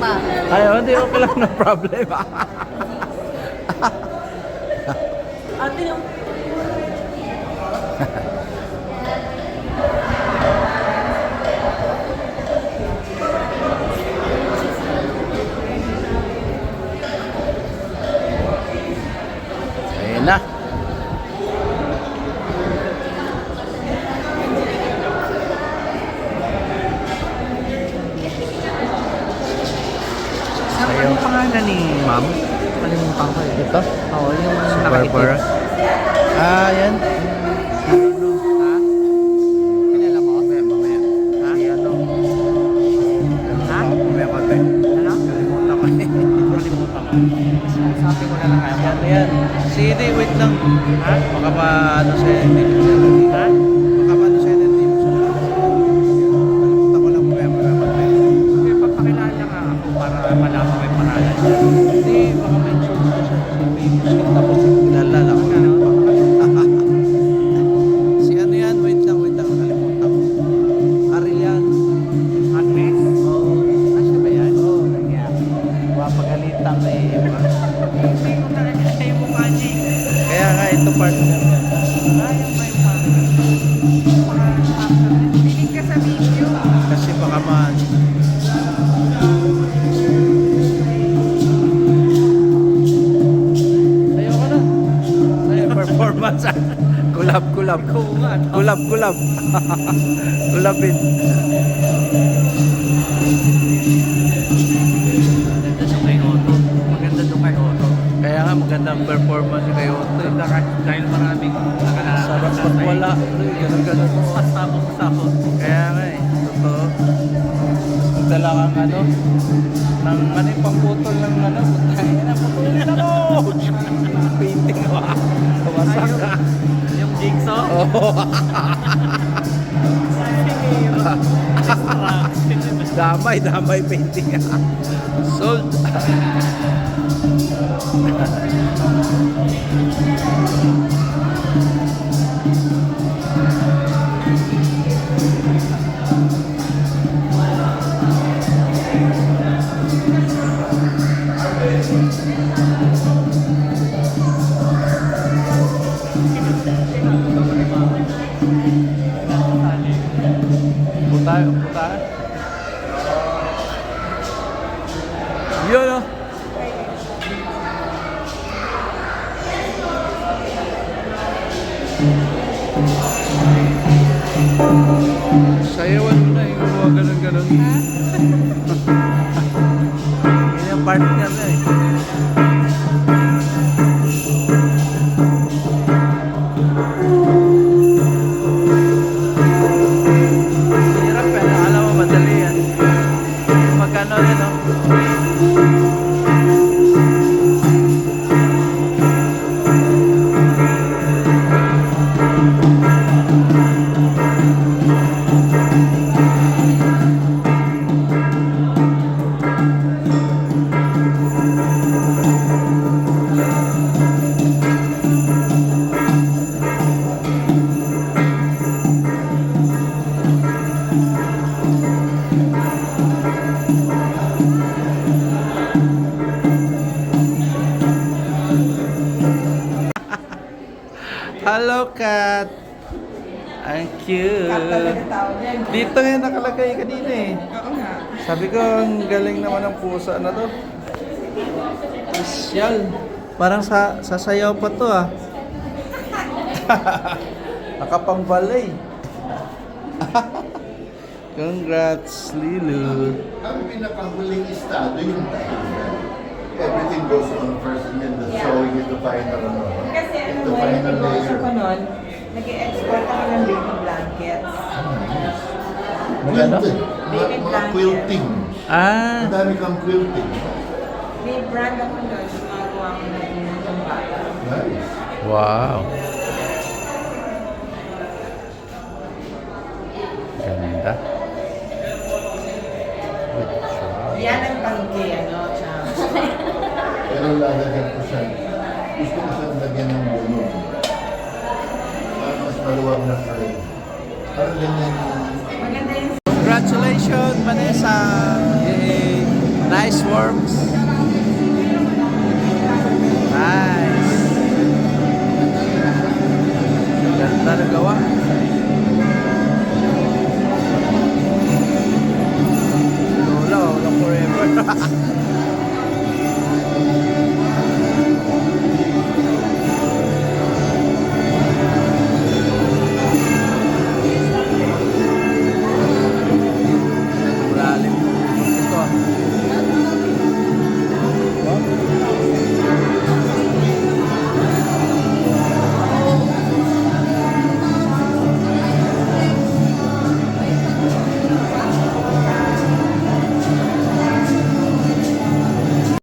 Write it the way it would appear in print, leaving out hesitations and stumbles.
pa. Ayaw, hindi okay lang na problem. Ate yung... Ayun na. Ano yung pangalan ni ma'am? Kalimutan ko eh. Ito? Oo, yung Si nakaitim. Barbara. Ah, yan. Ha? Kilala mo? Mamaya. Ha? Si ano? Ha? Mamaya konti. Ano? Kalimutan ko eh. Kalimutan ko. Sabi ko na lang kaya. Yan, yan. CD, wait lang. Ha? Baka ano sa'yo, hindi mo siya. Ha? Baka ano sa'yo, hindi mo siya. Kalimutan ko lang, mamaya konti. Okay, papakilala nga ako para malaman ko yung pangalan. Hindi, baka may show ko siya. Famous. Tapos kilala lang. Ano? Si ano yan, wait lang, nakalimutan ko. Arian. Agnes? Oo. Ah, siya ba yan? Oo, nangyari. Mapagalitan na eh. Hindi ko talaga siya yung mukha niya eh. Kaya nga, ito partner niya. Ayaw ba yung pangalan? Piling ka sa video. Kasi baka man. Ayoko na. Ay, performance. Kulab. Kulabin. Kulabin. Maganda siya kay Otto. Maganda doon kay Otto. Kaya nga, magandang performance ni kayo. Dahil maraming nakalala. Sarap pag wala. Ganun. Pasapos. Kaya nga eh. Totoo. Magdala kang ano. Ng ano yung pangputol ng ano. Putangin na, putulin ako. Painting ko ah. Kawasak ka. Yung jigsaw? Oo. Damay painting ah. Sold. Puta. Yun oh. Sayawan mo na yung gumawa ganun. Yan yung partner na eh. Hirap yan. Alam mo, madali yan. Magkano yan oh. Hello, cat. Ang cute. Dito nga nakalagay kanina eh. Oo nga. Sabi ko, ang galing naman ng pusa na to. Special. Parang sasayaw pa to ah. Nakapang-ballet. Congrats, Lilu. Ang pinakahuling estado yung tayo. Everything goes on first and then the sewing is the final ano. Kasi ano The ba, yung final negosyo layer. ko nun, nag-export ako ng baby blankets. Maganda? Quilted. Baby Mga blanket. quilting. Ah, Ang dami kang quilting. May brand ako nun, gumagawa ko ng ng bata. Nice. wow. Ganda. Yan ang pangke, ano, tsaka. Pero lalagyan ko siya. Gusto ko siya lagyan ng bulong. Para mas maluwag na frame. Para ganyan